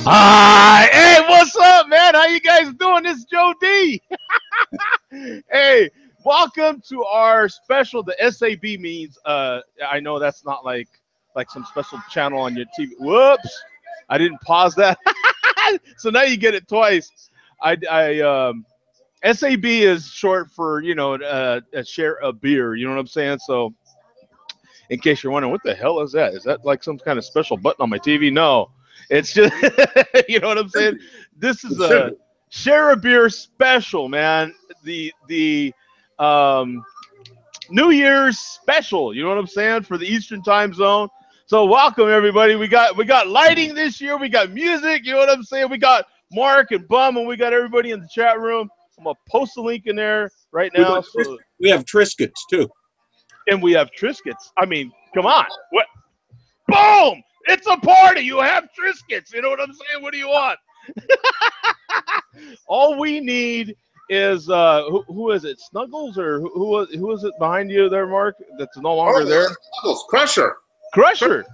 Hi, hey, what's up, man? How you guys doing? This is Joe D. Hey, welcome to our special. The SAB means. I know that's not like some special channel on your TV. Whoops, I didn't pause that. So now you get it twice. SAB is short for a share of beer. You know what I'm saying? So in case you're wondering, what the hell is that? Is that like some kind of special button on my TV? No, it's just, you know what I'm saying? This is a share a beer special, man. The New Year's special. You know what I'm saying? For the Eastern Time Zone. So welcome everybody. We got lighting this year. We got music. You know what I'm saying? We got Mark and Bum, and we got everybody in the chat room. I'm gonna post the link in there right now. We have Triscuits too. And we have Triscuits. I mean, come on. What? Boom! It's a party. You have Triscuits. You know what I'm saying? What do you want? All we need is who is it? Snuggles or who is it behind you there, Mark? That's no longer there. Snuggles, Crusher. Crusher.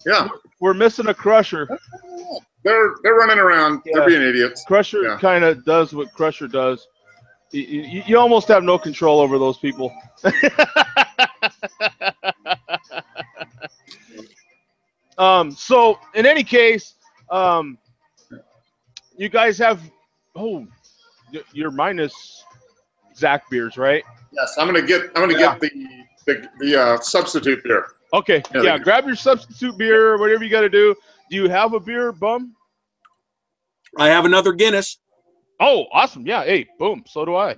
Yeah. We're missing a Crusher. They're running around. Yeah. They're being idiots. Crusher kind of does what Crusher does. You almost have no control over those people. So in any case, you guys have you're minus Zach beers, right? Yes, I'm gonna get the substitute beer. Okay, yeah, grab your substitute beer, whatever you got to do. Do you have a beer, Bum? I have another Guinness. Oh, awesome. Yeah. Hey, boom. So do I.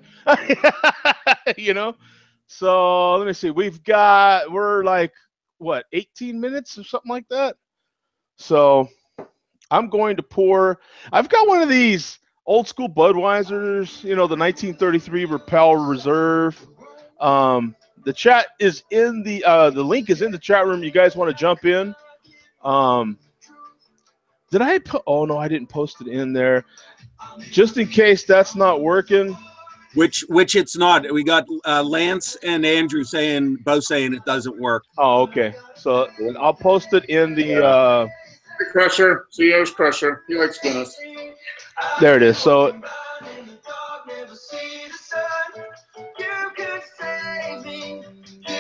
You know? So let me see. We're like, what, 18 minutes or something like that? So I'm going to pour. I've got one of these old school Budweisers, the 1933 Repel Reserve. The chat is in the link is in the chat room. You guys want to jump in? Did I put? Oh no, I didn't post it in there. Just in case that's not working. Which it's not. We got Lance and Andrew both saying it doesn't work. Oh, okay. So I'll post it in the Crusher. CEO's Crusher. He likes Guinness. There it is. So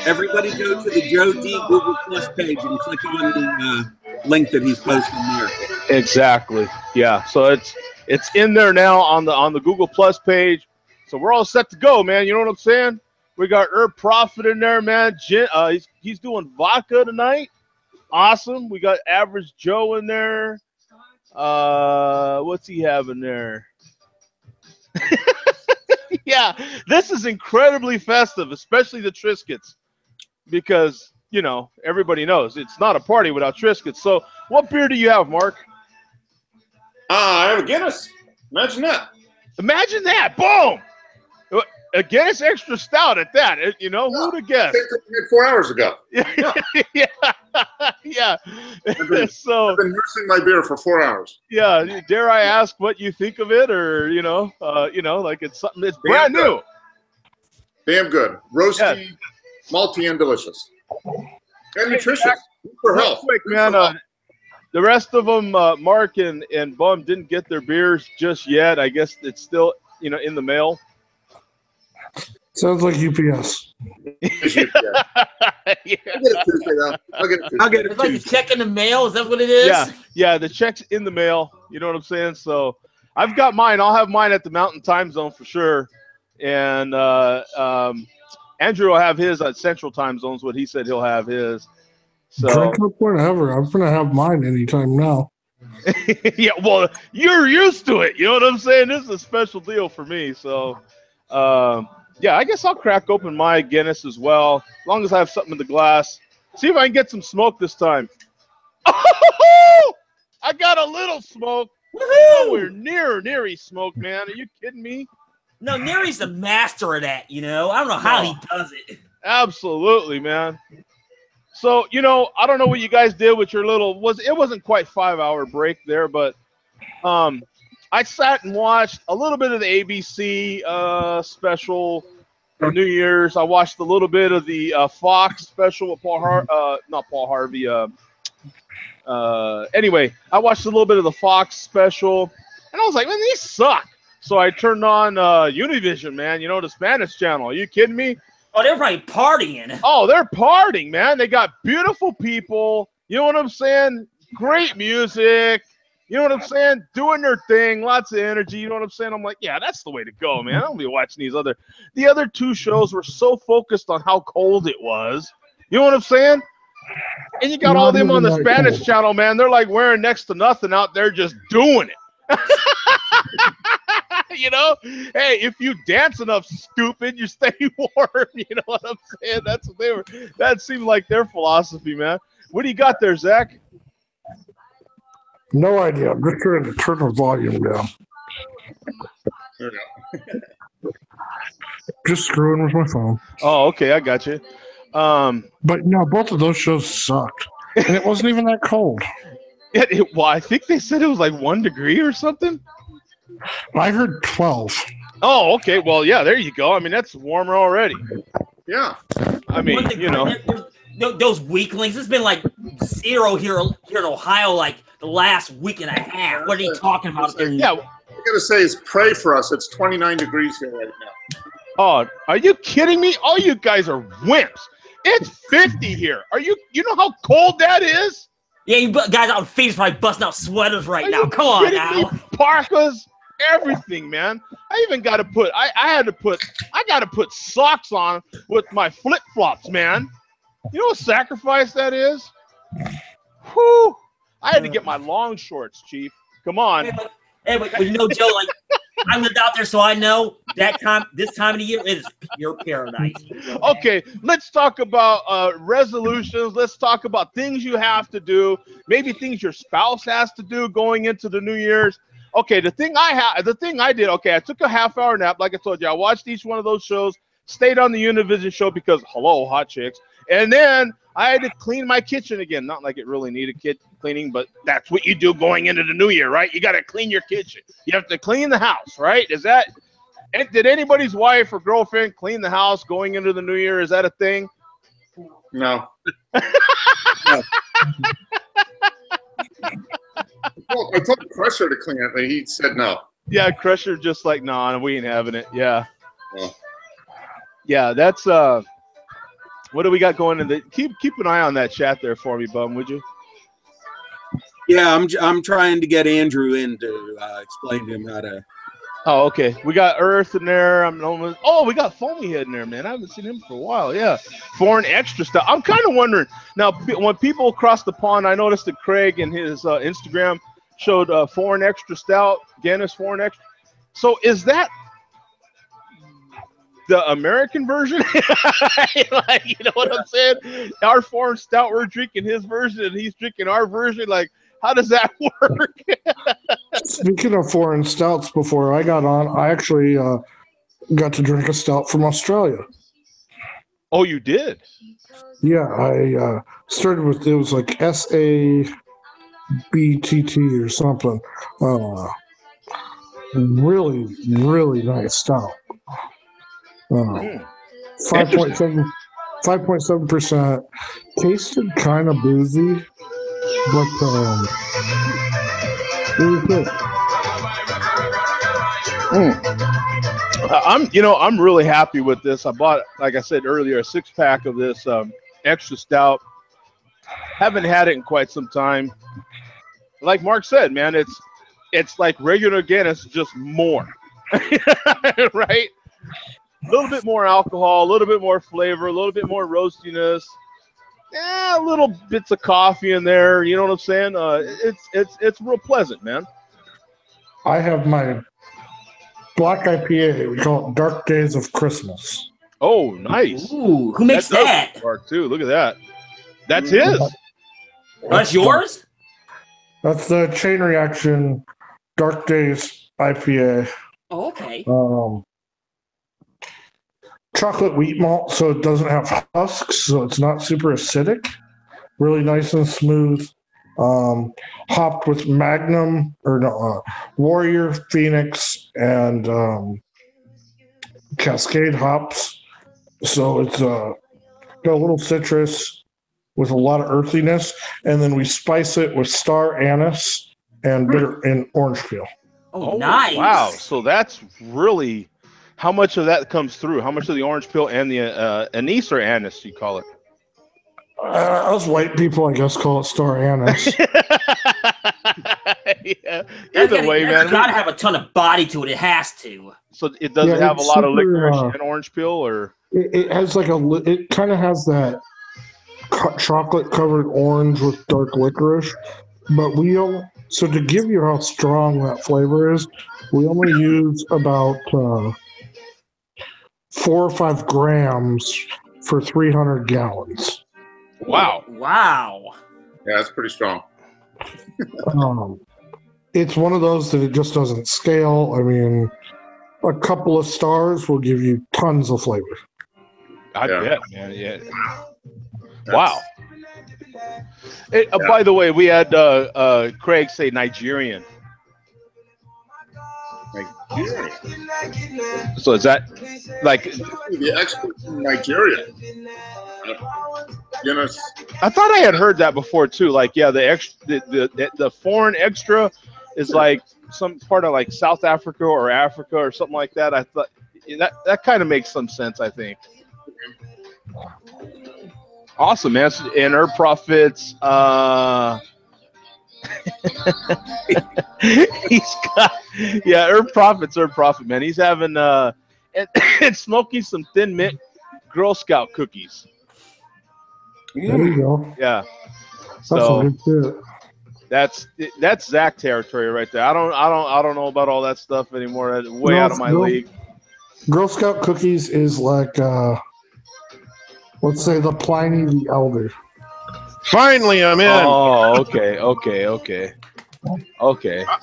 everybody go to the Joe D Google Plus page and click on the link that he's posting there. Exactly. Yeah. So it's in there now on the Google Plus page. So we're all set to go, man. You know what I'm saying? We got Herb Prophet in there, man. He's doing vodka tonight. Awesome. We got Average Joe in there. What's he having there? Yeah, this is incredibly festive, especially the Triscuits, because everybody knows it's not a party without Triscuits. So, what beer do you have, Mark? I have a Guinness. Imagine that. Imagine that. Boom. A Guinness Extra Stout at that. Who'd have guessed? I think 4 hours ago. Yeah. Yeah. I've been nursing my beer for 4 hours. Yeah. Dare I ask what you think of it, or like it's something that's brand new. Damn good. Roasty, malty, and delicious. And nutritious. For health. Quick, man. The rest of them, Mark and Bum, didn't get their beers just yet. I guess it's still, in the mail. Sounds like UPS. Yeah. I'll get it Tuesday. It's like a check in the mail. Is that what it is? Yeah. The check's in the mail. You know what I'm saying? So I've got mine. I'll have mine at the Mountain Time Zone for sure. And Andrew will have his at Central Time Zones. What he said he'll have his. So drink up whenever. I'm gonna have mine anytime now. Yeah, well, you're used to it. You know what I'm saying? This is a special deal for me. So, yeah, I guess I'll crack open my Guinness as well, as long as I have something in the glass. See if I can get some smoke this time. Oh, I got a little smoke. Nowhere near Neary smoke, man. Are you kidding me? No, Neary's the master of that. I don't know how he does it. Absolutely, man. So, I don't know what you guys did with your it wasn't quite 5-hour break there, but I sat and watched a little bit of the ABC special for New Year's. I watched a little bit of the Fox special with not Paul Harvey, Anyway, I watched a little bit of the Fox special, and I was like, man, these suck. So I turned on Univision, man. You know, the Spanish channel. Are you kidding me? Oh, they're probably partying. Oh, they're partying, man. They got beautiful people. You know what I'm saying? Great music. You know what I'm saying? Doing their thing. Lots of energy. You know what I'm saying? I'm like, yeah, that's the way to go, man. I don't be watching these other. The other two shows were so focused on how cold it was. You know what I'm saying? And you got all them on the Spanish channel, man. They're like wearing next to nothing out there, just doing it. You know, hey, if you dance enough, stupid, you stay warm. You know what I'm saying? That's what they were. That seemed like their philosophy, man. What do you got there, Zach? No idea. I'm just trying to turn the volume down. There you go. Just screwing with my phone. Oh, okay, I got you. But no, both of those shows sucked, and it wasn't even that cold. Well, I think they said it was like 1 degree or something. I heard 12. Oh, okay. Well, yeah, there you go. I mean, that's warmer already. Yeah. I mean, you know. Those weaklings. It's been like 0 here in Ohio, like the last week and a half. What are you talking about? Yeah. What I gotta say is pray for us. It's 29 degrees here right now. Oh, are you kidding me? All you guys are wimps. It's 50 here. You know how cold that is? Yeah, you guys out in Phoenix probably busting out sweaters right Are now. you Come on kidding now. me? Parkas, everything, man. I even got to put. I got to put socks on with my flip flops, man. You know what sacrifice that is? Whew. I had to get my long shorts, Chief. Come on. Hey, but you know, Joe, like I lived out there, so I know this time of the year is pure paradise. Okay, let's talk about resolutions. Let's talk about things you have to do, maybe things your spouse has to do going into the New Year's. Okay, the thing I did. Okay, I took a half-hour nap, like I told you. I watched each one of those shows, stayed on the Univision show because hello, hot chicks, and then I had to clean my kitchen again. Not like it really needed cleaning, but that's what you do going into the new year, right? You got to clean your kitchen. You have to clean the house, right? Did anybody's wife or girlfriend clean the house going into the new year? Is that a thing? No. No. Well, I told Crusher to clean it, but he said no. Yeah, Crusher just like, nah, we ain't having it. Yeah. Oh. Yeah, that's what do we got going in the keep an eye on that chat there for me, Bum, would you? Yeah, I'm trying to get Andrew in to explain to him how to. Oh, okay. We got Earth in there. We got Foamy Head in there, man. I haven't seen him for a while. Yeah, foreign extra stuff. I'm kind of wondering now when people across the pond. I noticed that Craig in his Instagram showed foreign extra stout, Guinness foreign extra. So is that the American version? Like, you know what I'm saying? Our foreign stout, we're drinking his version, and he's drinking our version. Like, how does that work? Speaking of foreign stouts, before I got on, I actually got to drink a stout from Australia. Oh, you did? Yeah, I started with, it was like SABTT or something. Really, really nice stout. 5.7%. Tasted kind of boozy, but really good. I'm really happy with this. I bought, like I said earlier, a 6-pack of this extra stout. Haven't had it in quite some time. Like Mark said, man, it's like regular Guinness, just more, right? A little bit more alcohol, a little bit more flavor, a little bit more roastiness. Yeah, little bits of coffee in there. You know what I'm saying? It's real pleasant, man. I have my black IPA. We call it Dark Days of Christmas. Oh, nice. Ooh, who makes that? Mark too. Look at that. That's his. That's yours? That's the Chain Reaction Dark Days IPA. Oh, okay. Chocolate wheat malt, so it doesn't have husks, so it's not super acidic. Really nice and smooth. Hopped with Magnum Warrior, Phoenix, and Cascade hops. So it's got a little citrus, with a lot of earthiness, and then we spice it with star anise and bitter and orange peel. Oh, nice. Wow. So that's really how much of that comes through? How much of the orange peel and the anise or anise you call it? Us white people, I guess, call it star anise. Yeah. Either way, man. It's got to have a ton of body to it. It has to. So it doesn't have a lot of licorice and orange peel, or it has like it kind of has that chocolate covered orange with dark licorice, but we don't. So to give you how strong that flavor is, we only use about 4 or 5 grams for 300 gallons. wow. Wow. Yeah, that's pretty strong. It's one of those that it just doesn't scale. I mean, a couple of stars will give you tons of flavor. I bet, man. Yeah. Wow. By the way, we had Craig say Nigerian. So is that like the expert from Nigeria? Guinness. I thought I had heard that before too. Like, yeah, the foreign extra is like some part of like South Africa or Africa or something like that. I thought that kind of makes some sense. I think. Awesome, man. And Herb Profits, he's got, Herb Profit, man. He's having and smoking some Thin Mint Girl Scout cookies. There you go. Yeah. That's So some good shit. that's Zach territory right there. I don't know about all that stuff anymore. Way out of my league. Girl Scout cookies is like let's say the Pliny the Elder. Finally, I'm in. Oh, okay.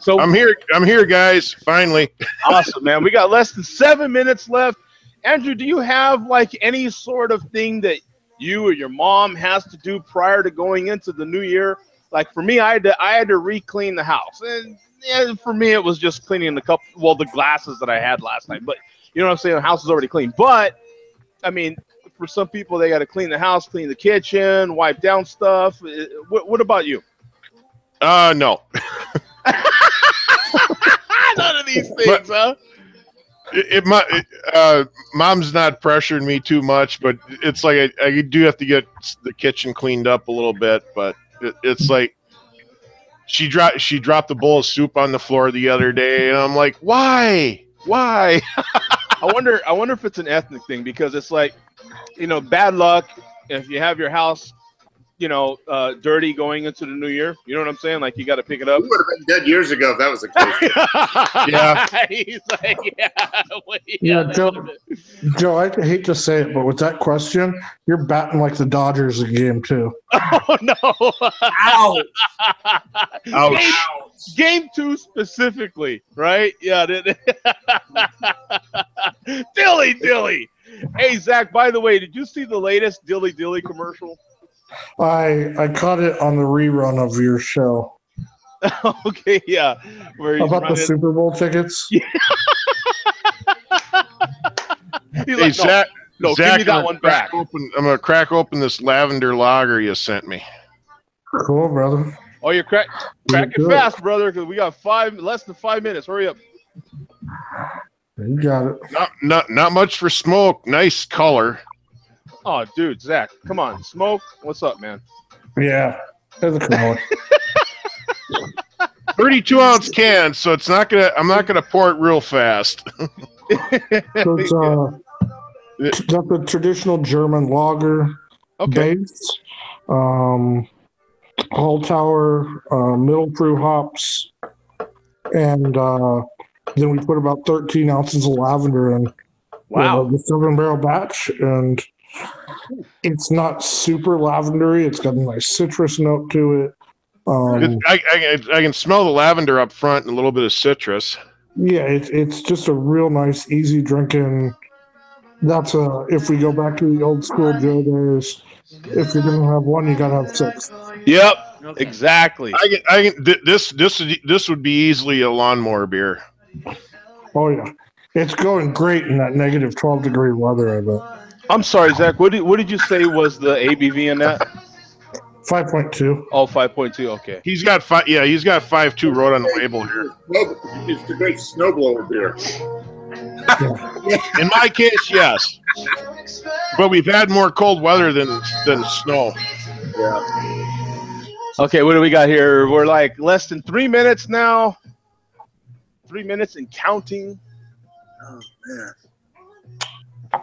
So I'm here, guys. Finally. Awesome, man. We got less than 7 minutes left. Andrew, do you have like any sort of thing that you or your mom has to do prior to going into the new year? Like for me, I had to re-clean the house, and for me it was just cleaning the glasses that I had last night. But you know what I'm saying? The house is already clean. But I mean, for some people, they got to clean the house, clean the kitchen, wipe down stuff. What about you? No. None of these things, huh? Mom's not pressuring me too much, but it's like I do have to get the kitchen cleaned up a little bit. But it's like she dropped a bowl of soup on the floor the other day, and I'm like, why? I wonder if it's an ethnic thing, because it's like, you know, bad luck if you have your house, you know, dirty going into the new year. You know what I'm saying? Like, you got to pick it up. We would have been dead years ago if that was the case. Yeah. He's like, Joe, I hate to say it, but with that question, you're batting like the Dodgers a game too. Oh no! Ouch! Ouch. Game 2 specifically, right? Yeah. Dilly. Hey, Zach, by the way, did you see the latest Dilly commercial? I caught it on the rerun of your show. Okay, yeah. Where he's about the Super Bowl tickets? Yeah. He's like, Zach, no, give me that one back. I'm going to crack open this lavender lager you sent me. Cool, brother. Oh, you're cracking fast, brother, because we got less than 5 minutes. Hurry up. You got it. Not much for smoke. Nice color. Oh, dude, Zach, come on. Smoke. What's up, man? Yeah. There's a color. 32-ounce can, so I'm not gonna pour it real fast. So it's got the traditional German lager base, Halltower, middle brew hops, and then we put about 13 ounces of lavender in. Wow. The 7-barrel batch, and it's not super lavendery. It's got a nice citrus note to it. I can smell the lavender up front and a little bit of citrus. Yeah, it's just a real nice, easy drinking. That's if we go back to the old school Joe days, if you're gonna have one, you gotta have 6. Yep, exactly. This would be easily a lawnmower beer. Oh yeah, it's going great in that negative 12-degree weather. I bet. I'm sorry, Zach. What did you say was the ABV in that? 5.2. Oh, 5.2. Okay. He's got 5. Yeah, he's got 5.2 wrote on the label here. It's the great snowblower beer. In my case, yes. But we've had more cold weather than snow. Yeah. Okay, what do we got here? We're like less than 3 minutes now. 3 minutes and counting. Oh man.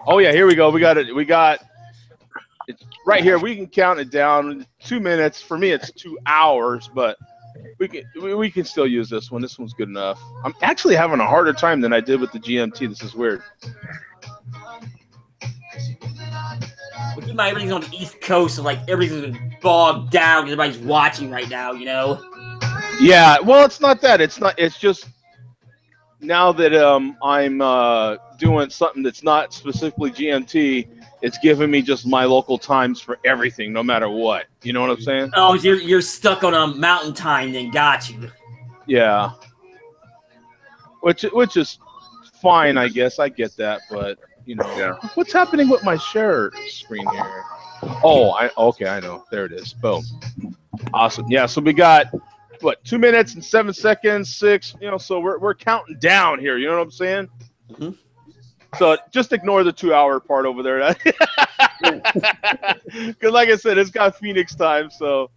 Oh yeah, here we go. We got it. We got it's right here. We can count it down. 2 minutes. For me, it's 2 hours, but we can still use this one. This one's good enough. I'm actually having a harder time than I did with the GMT. This is weird. Well, keep in mind, everything's on the East Coast, so like everything's bogged down because everybody's watching right now. You know. Yeah. Well, it's not that. It's not. It's just now that I'm doing something that's not specifically GMT. It's giving me just my local times for everything, no matter what. You know what I'm saying? Oh, you're stuck on a mountain time, then got you. Yeah. Which is fine, I guess. I get that, but you know, Yeah. What's happening with my share screen here? Oh, okay, I know. There it is. Boom. Awesome. Yeah. So we got what 2 minutes and 7 seconds, 6. You know, so we're counting down here. You know what I'm saying? Mm-hmm. So just ignore the 2 hour part over there. Because like I said, it's got Phoenix time, so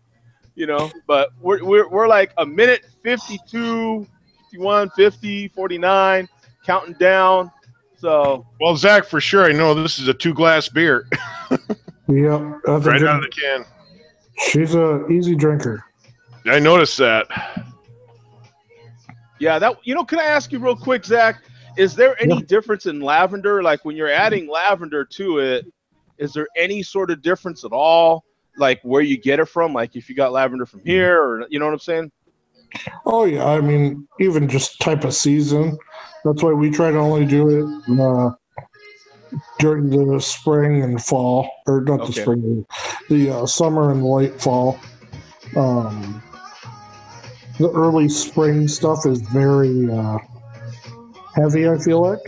you know. But we're like a minute 52, 51, 50, 49, counting down. So Well, Zach, for sure, I know this is a 2-glass beer. Yep. Right out of the can. She's a easy drinker. I noticed that. yeah, that can I ask you real quick, Zach? Is there any difference in lavender? Like when you're adding lavender to it, is there any sort of difference at all? Like where you get it from? Like if you got lavender from here, or you know what I'm saying? Oh yeah, I mean even just type of season. That's why we try to only do it during the spring and fall, or not the spring, the summer and late fall. The early spring stuff is very heavy, I feel like.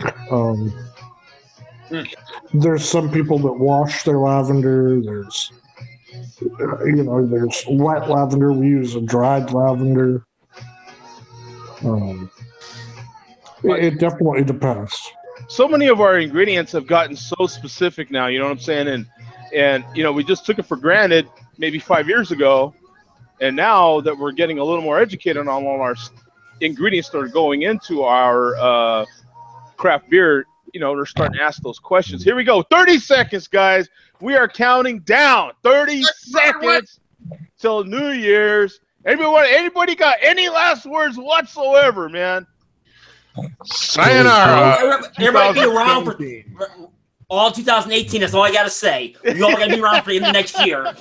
There's some people that wash their lavender. There's there's wet lavender. We use a dried lavender. It definitely depends. So many of our ingredients have gotten so specific now, you know what I'm saying? And we just took it for granted maybe 5 years ago, and now that we're getting a little more educated on all our ingredients that are going into our craft beer, they're starting to ask those questions. Here we go. 30 seconds, guys. We are counting down. 30 seconds till New Year's. Anybody got any last words whatsoever, man? Sayonara. Everybody be around for all 2018. That's all I got to say. We all got to be around for the next year.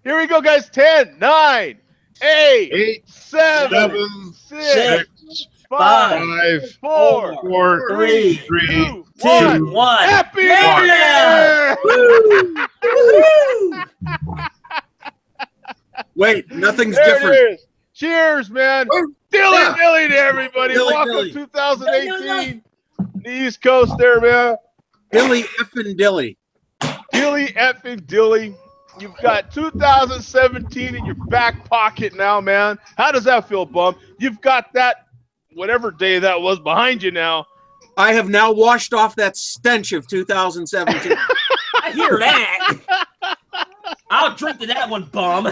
Here we go, guys. 10, 9, 8, 7, 6, 5, 4, 3, 2, 1. Happy New Year! Wait, nothing's There different. it is. Cheers, man. Dilly to everybody. Dilly, Welcome dilly. 2018. The East Coast there, man. Dilly effing dilly. Dilly effing dilly. You've got 2017 in your back pocket now, man. How does that feel, Bum? You've got that, whatever day that was, behind you now. I have now washed off that stench of 2017. I hear that. I'll drink to that one, Bum.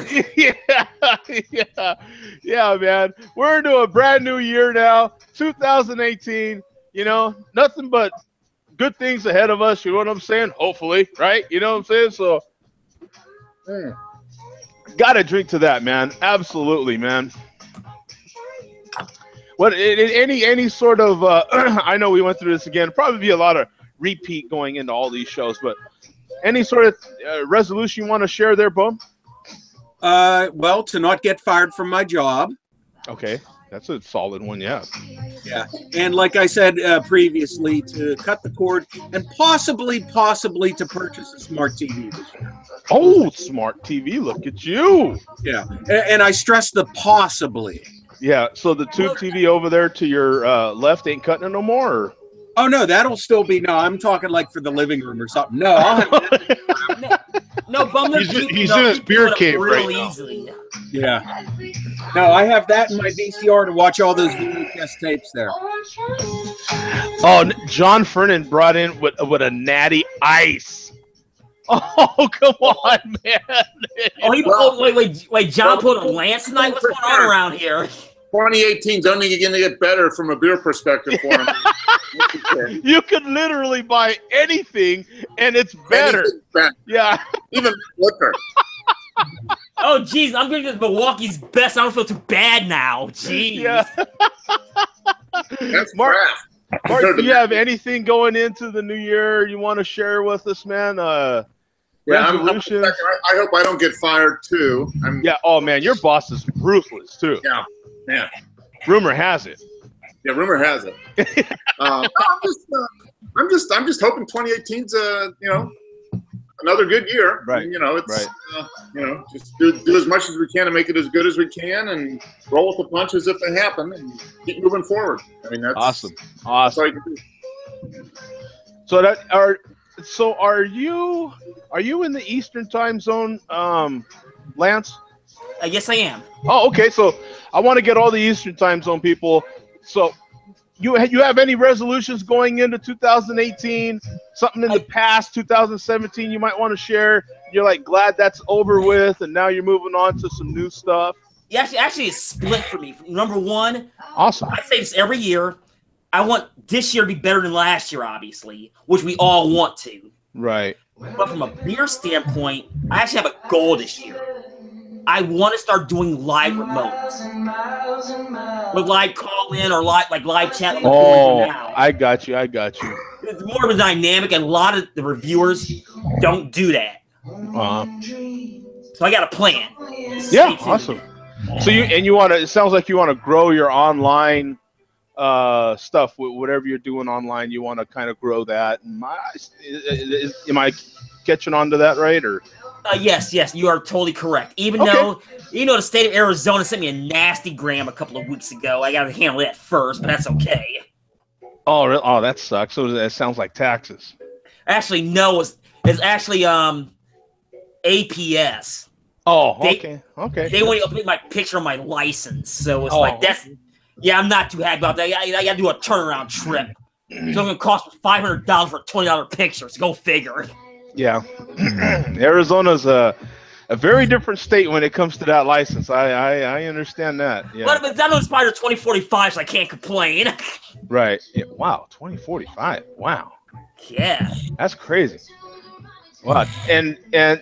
Yeah, man. We're into a brand new year now, 2018. Nothing but good things ahead of us. You know what I'm saying? Hopefully, right? You know what I'm saying? So, gotta drink to that, man. Absolutely, man. What? Any sort of? I know we went through this again. Probably be a lot of repeat going into all these shows, but. Any sort of resolution you want to share there, Bum? Well, to not get fired from my job. Okay, that's a solid one, yeah. Yeah, and like I said previously, to cut the cord and possibly to purchase a smart TV this year. Oh, smart TV! Look at you. Yeah, and I stress the possibly. Yeah, so the tube TV over there to your left ain't cutting it no more? Or? Oh, no, that'll still be, no, I'm talking like for the living room or something. No, I'll have No, From the He's Duke, in though, his he beer put up cave real right now. easily. Yeah. No, I have that in my VCR to watch all those VHS tapes there. Oh, John Fernan brought in with a natty ice. Oh, come on, man. Wait, John put a Lance tonight? What's going on around here? 2018 is only going to get better from a beer perspective for him. You could literally buy anything and it's better. Yeah. Even liquor. Oh, geez, I'm drinking Milwaukee's best. I don't feel too bad now. Jeez. Yeah. That's Mark, craft. Mark, do you have anything going into the new year you want to share with us, man? Resolutions? I hope I don't get fired too. Yeah. Oh man, your boss is ruthless too. Yeah. Yeah. Rumor has it. Yeah. Rumor has it. I'm just hoping 2018's another good year. Right. It's just do as much as we can to make it as good as we can, and roll with the punches if they happen, and keep moving forward. I mean, that's awesome. That's all you can do. So are you in the Eastern time zone, Lance? Yes, I am. Oh, okay. So I want to get all the Eastern time zone people. So you have any resolutions going into 2018? Something in the past 2017 you might want to share? You're like glad that's over with, and now you're moving on to some new stuff. Yeah, actually, it's split for me. Number one, awesome. I say this every year. I want this year to be better than last year, obviously, which we all want to. Right. But from a beer standpoint, I actually have a goal this year. I want to start doing live remotes. With live call-in or live chat. Like now. I got you. It's more of a dynamic, and a lot of the reviewers don't do that. So I got a plan. Yeah, awesome. So it sounds like you want to grow your online stuff, whatever you're doing online, you want to kind of grow that. Am I catching on to that right? Or yes, you are totally correct. Even though the state of Arizona sent me a nasty gram a couple of weeks ago, I got to handle that first, but that's okay. Oh, really? Oh, that sucks. So that sounds like taxes. Actually, no, it's actually APS. Oh, okay. They want to update my picture on my license, so it's like that's. Yeah, I'm not too happy about that. I got to do a turnaround trip. It's going to cost me $500 for a $20 picture. So go figure. Yeah, Arizona's a very different state when it comes to that license. I understand that. Yeah. But I know it's probably 2045, so I can't complain. Right. Yeah. Wow. 2045. Wow. Yeah. That's crazy. Wow. And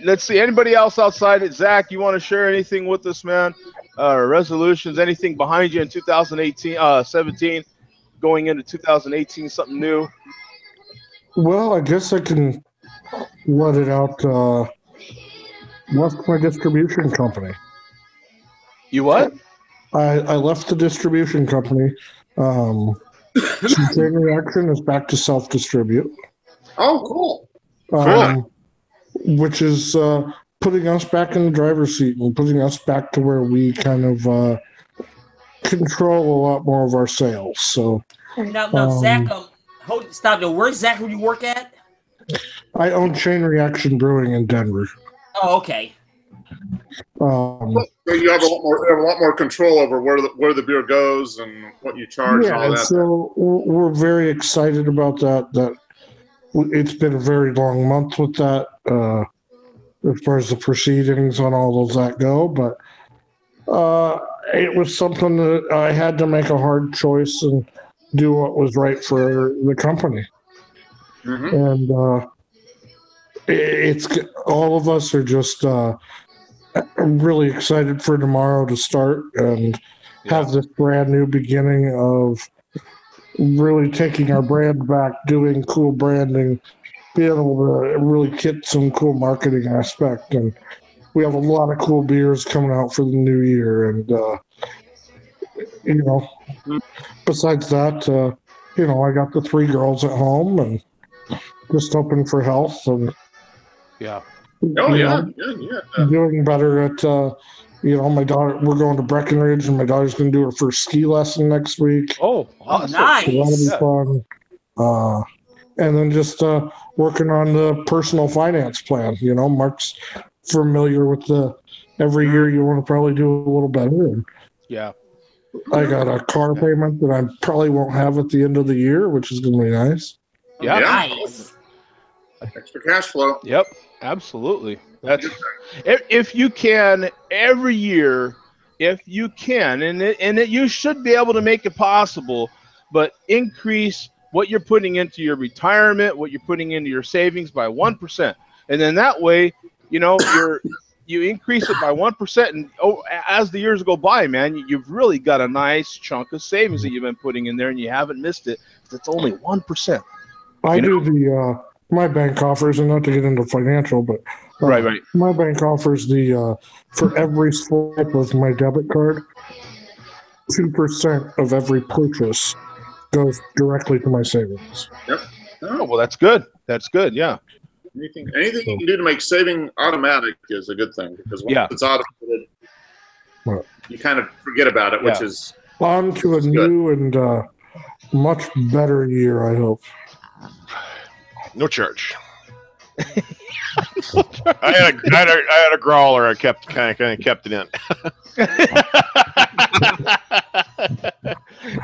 let's see. Anybody else outside it? Zach, you want to share anything with us, man? Resolutions? Anything behind you in 17 going into 2018? Something new? Well, I guess I can let it out. Left my distribution company. You what? I left the distribution company. Chain Reaction is back to self-distribute. Oh, cool. Which is putting us back in the driver's seat and putting us back to where we kind of control a lot more of our sales. So now Zach, stop. Now, where's Zach? Who you work at? I own Chain Reaction Brewing in Denver. Oh, okay. So you have a lot more control over where the beer goes and what you charge. Yeah, and all that. so we're very excited about that. That it's been a very long month with that, as far as the proceedings on all those that go. But it was something that I had to make a hard choice and do what was right for the company. Mm-hmm. And it's all of us are just really excited for tomorrow to start and have this brand new beginning of really taking our brand back, doing cool branding, being able to really get some cool marketing aspect. And we have a lot of cool beers coming out for the new year. And, besides that, I got the 3 girls at home and just hoping for health and doing better at my daughter. We're going to Breckenridge and my daughter's going to do her first ski lesson next week. Oh, awesome. Nice. So that'll be fun. And then just working on the personal finance plan. Mark's familiar with the every year you want to probably do a little better. And Yeah. I got a car payment that I probably won't have at the end of the year, which is going to be nice. Yeah. Nice. Extra cash flow. Yep. Absolutely. That's if you can every year, if you can, and you should be able to make it possible, but increase what you're putting into your retirement, what you're putting into your savings by 1%, and then that way, you know, you increase it by 1%, and as the years go by, man, you've really got a nice chunk of savings that you've been putting in there, and you haven't missed it. It's only 1%. I do the my bank offers, and not to get into financial, but Right. My bank offers the for every swipe of my debit card, 2% of every purchase goes directly to my savings. Yep. Oh, well, that's good. That's good. Yeah. Anything you can do to make saving automatic is a good thing, because once it's automated, you kind of forget about it, which is on to a new and much better year, I hope. No charge. I had a growler. I kind of kept it in.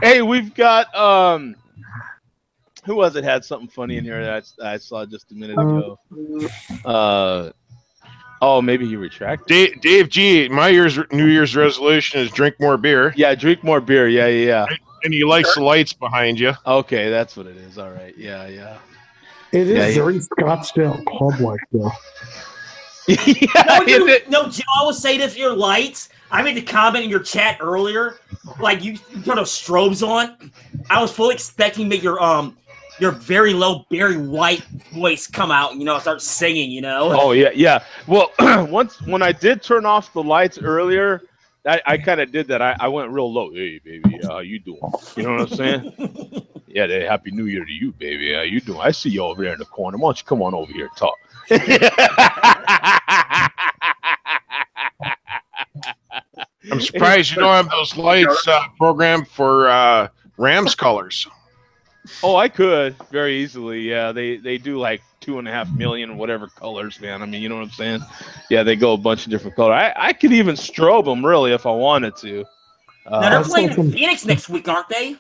Hey, we've got who was it had something funny in here that I saw just a minute ago? Oh, maybe he retracted. Dave G. My New Year's resolution is drink more beer. Yeah, drink more beer. Yeah. And he likes the lights behind you. Okay, that's what it is. All right. Yeah. It is very Scottsdale pub-like, though. No, Joe, I would say this for your lights. I made the comment in your chat earlier, like you got those strobes on. I was fully expecting to make your very low Barry White voice come out, start singing, Oh yeah. Well, when I did turn off the lights earlier, I kind of did that. I went real low. Hey, baby, how you doing? You know what I'm saying? Yeah, Happy New Year to you, baby. How you doing? I see you over there in the corner. Why don't you come on over here and talk? I'm surprised you don't have those lights programmed for Rams colors. Oh, I could very easily. Yeah, they do like 2.5 million whatever colors, man. I mean, you know what I'm saying? Yeah, they go a bunch of different colors. I could even strobe them really if I wanted to. Now they're playing in Phoenix next week, aren't they?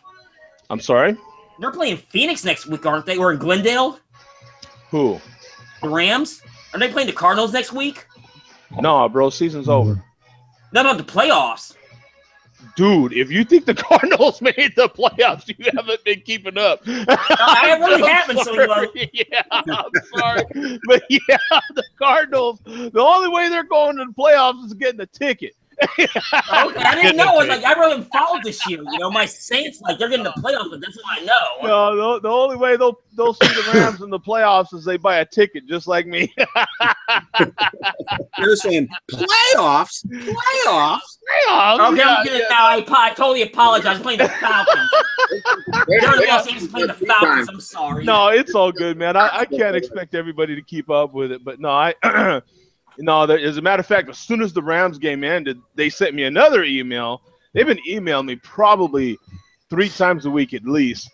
I'm sorry? They're playing Phoenix next week, aren't they? Or in Glendale? Who? The Rams? Are they playing the Cardinals next week? No, bro, season's over. No, the playoffs. Dude, if you think the Cardinals made the playoffs, you haven't been keeping up. I really haven't, so yeah, I'm sorry. But yeah, the Cardinals, the only way they're going to the playoffs is getting a ticket. Okay, I didn't know. I really haven't followed this year. My Saints, they're getting the playoffs, but that's what I know. No, the only way they'll see the Rams in the playoffs is they buy a ticket, just like me. You're saying playoffs? Playoffs? Okay, I totally apologize. I'm playing the Falcons. Playing the Falcons. I'm sorry. No, it's all good, man. I can't expect everybody to keep up with it, but no, No, as a matter of fact, as soon as the Rams game ended, they sent me another email. They've been emailing me probably 3 times a week at least.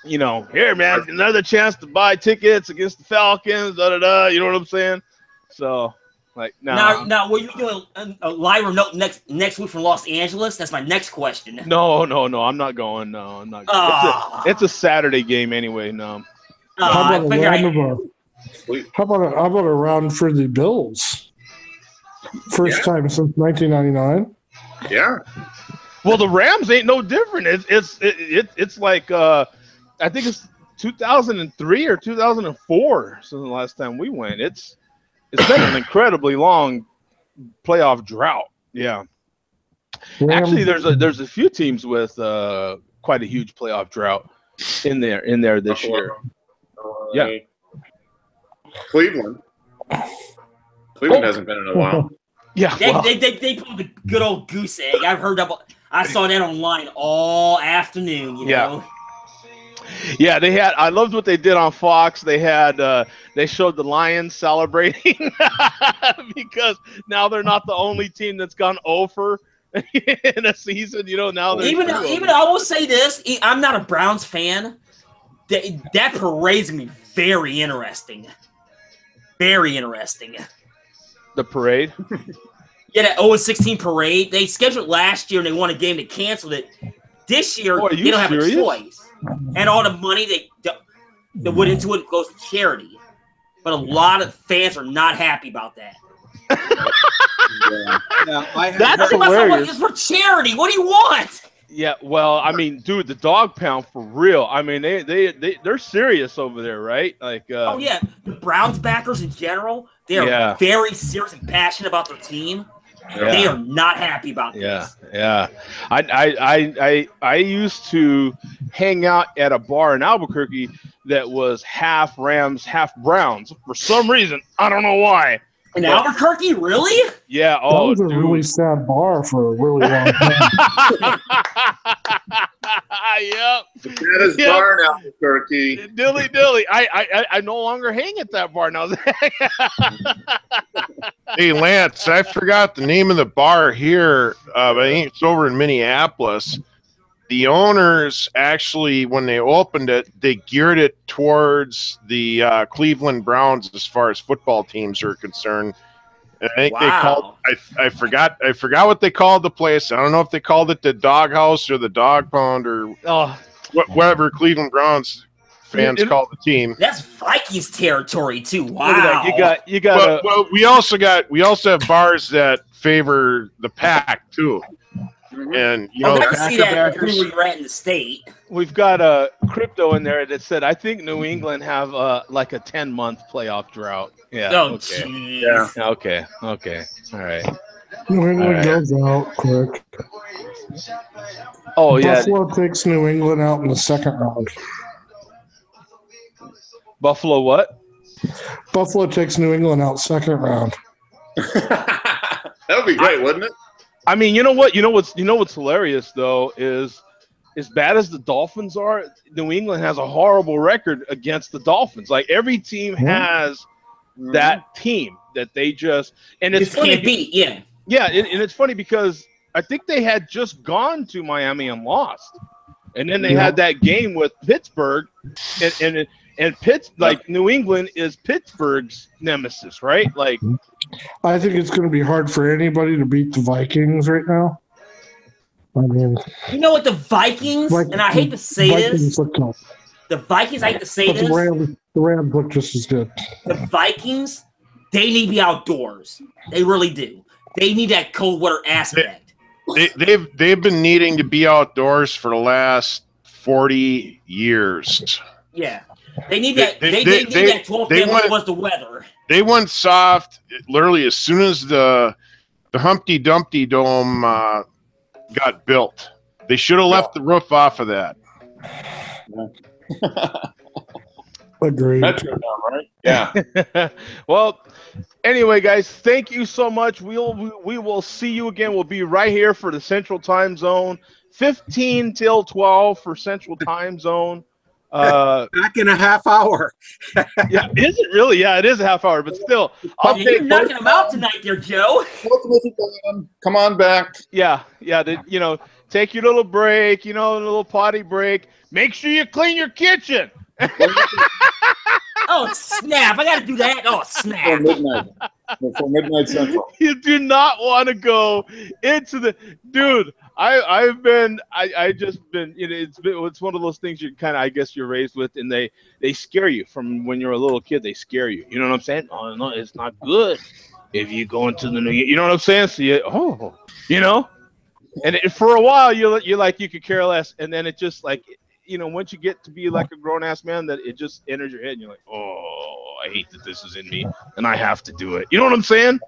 Here, man, another chance to buy tickets against the Falcons, da-da-da, you know what I'm saying? So, Now, were you doing a live remote next week from Los Angeles? That's my next question. No, I'm not going. No, I'm not going. It's a Saturday game anyway, no. How about a round for the Bills? First time since 1999. Yeah. Well, the Rams ain't no different. It's like I think it's 2003 or 2004 since the last time we went. It's been an incredibly long playoff drought. Yeah. Actually, there's a few teams with quite a huge playoff drought in there this year. Yeah. Cleveland hasn't been in a while. Yeah, they pulled the good old goose egg. I've heard I saw that online all afternoon. You know. Yeah, they had. I loved what they did on Fox. They had. They showed the Lions celebrating because now they're not the only team that's gone over in a season. Now even I will say this. I'm not a Browns fan. That parade's gonna be very interesting. Very interesting. The parade. Yeah, that 0-16 parade. They scheduled it last year and they won a game. They canceled it. This year, Oh, are they you don't have a serious? choice. And all the money that went into it goes to charity. But a lot of fans are not happy about that. Yeah, I have That's heard- hilarious. It's for charity. What do you want? Yeah, well, I mean, dude, the dog pound for real. I mean, they're serious over there, right? Like, Oh yeah, the Browns backers in general, they are Yeah. very serious and passionate about their team. Yeah. They are not happy about this. Yeah. I used to hang out at a bar in Albuquerque that was half Rams, half Browns. For some reason, I don't know why. In Albuquerque, really? Yeah. That Oh, was a dude. really sad bar for a really long time. Yep. That is bar in Albuquerque. Dilly. I no longer hang at that bar now. Hey, Lance, I forgot the name of the bar here. I think it's over in Minneapolis. The owners actually, when they opened it, they geared it towards the Cleveland Browns as far as football teams are concerned. And I think they called. I forgot what they called the place. I don't know if they called it the Dog House or the Dog Pound or whatever Cleveland Browns fans call the team. That's Vikings territory too. Wow. Look at that. You got. Well, we also have bars that favor the Pack too. And you know, I the can see that Packer-backers. where you're at in the state. We've got a crypto in there that said, I think New England have like a 10-month playoff drought. Yeah. Oh, Okay. jeez. Yeah. Okay. All right. New England All right. goes out quick. Oh yeah. Buffalo takes New England out in the second round. Buffalo what? Buffalo takes New England out second round. That would be great, wouldn't it? I mean, you know what? You know what's hilarious though is, as bad as the Dolphins are, New England has a horrible record against the Dolphins. Like every team has that team that they just, and it's Just funny. can't beat. Yeah. Yeah, and it's funny because I think they had just gone to Miami and lost, and then they had that game with Pittsburgh, and New England is Pittsburgh's nemesis, right? Like, I think it's going to be hard for anybody to beat the Vikings right now. I mean, You know what? The Vikings, and I hate to say Vikings this, look tough, the Vikings, I hate to say but this, the Rams look just as good. the Vikings, they need to be outdoors. They really do. They need that cold weather aspect. They've been needing to be outdoors for the last 40 years. Yeah. They need that. They need that 12 game was the weather. They went soft literally as soon as the Humpty Dumpty Dome got built. They should have left the roof off of that. Agreed. Metro now, right? Yeah. well, anyway, guys, thank you so much. We will see you again. We'll be right here for the Central Time Zone, 15 till 12 for Central Time Zone. Back in a half hour. Yeah, is it really? Yeah, it is a half hour, but still, I'll You're take knocking them out tonight there, Joe. Come on back. Yeah. Take your little break, a little potty break. Make sure you clean your kitchen. Oh, snap. I got to do that. Oh, For snap. midnight. For midnight central. You do not want to go into the dude. It's one of those things you kind of, I guess, you're raised with, and they scare you from when you're a little kid. They scare you. You know what I'm saying? Oh no, it's not good if you go into the new. You know what I'm saying? So and for a while you're like you could care less, and then it just like. Once you get to be like a grown ass man, that it just enters your head and you're like, oh, I hate that this is in me and I have to do it. You know what I'm saying?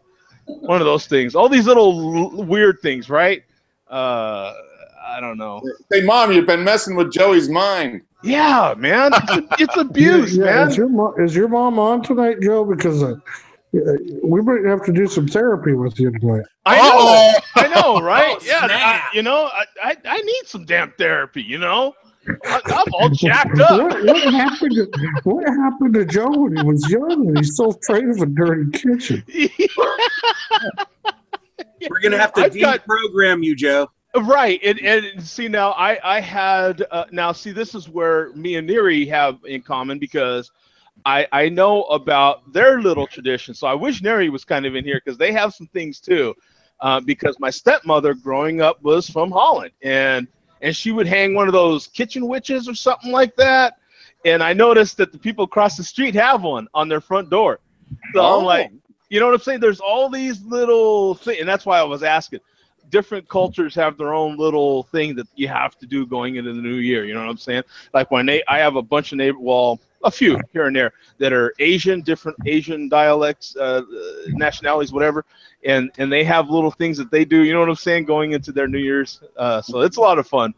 One of those things. All these little weird things, right? I don't know. Hey, Mom, you've been messing with Joey's mind. Yeah, man. It's abuse, man. Is your mom on tonight, Joe? Because we might have to do some therapy with you tonight. I know, right? Oh, yeah, snap. I need some damn therapy, I'm all jacked up. What happened to Joe when he was young and he's so afraid of a dirty kitchen? We're going to have to deprogram you, Joe. Right. And see, now I had, this is where me and Neri have in common because I know about their little tradition. So I wish Neri was kind of in here because they have some things too. Because my stepmother growing up was from Holland, and she would hang one of those kitchen witches or something like that. And I noticed that the people across the street have one on their front door. So I'm like, you know what I'm saying? There's all these little things, and that's why I was asking. Different cultures have their own little thing that you have to do going into the new year. You know what I'm saying? Like I have a bunch of a few here and there that are Asian, different Asian dialects, nationalities, whatever, and they have little things that they do. You know what I'm saying? Going into their New Year's, so it's a lot of fun.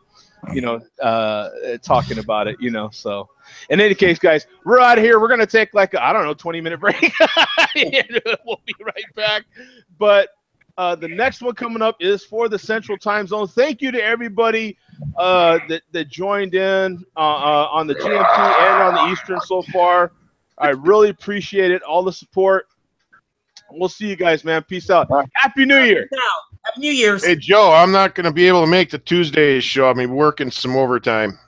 You know, talking about it. You know, so in any case, guys, we're out of here. We're gonna take like 20-minute break. We'll be right back, but. The next one coming up is for the Central Time Zone. Thank you to everybody that joined in on the GMT and on the Eastern so far. I really appreciate it. All the support. We'll see you guys, man. Peace out. Happy New Year. Happy New Year's. Hey, Joe, I'm not going to be able to make the Tuesday show. I'm working some overtime.